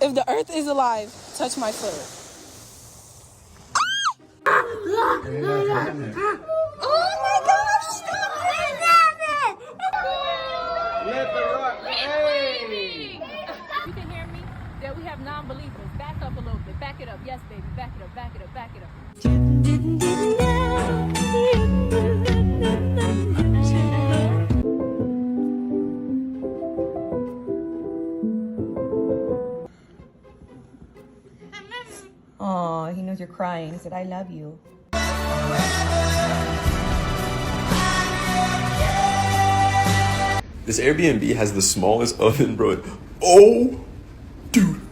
If the earth is alive, touch my foot. Oh my gosh, stop it! Let the rock. Hey! You can hear me? That we have non-believers. Back up a little bit. Back it up. Yes, baby. Back it up. Back it up. Back it up. Oh, he knows you're crying. He said, I love you. This Airbnb has the smallest oven, bro. Oh, dude.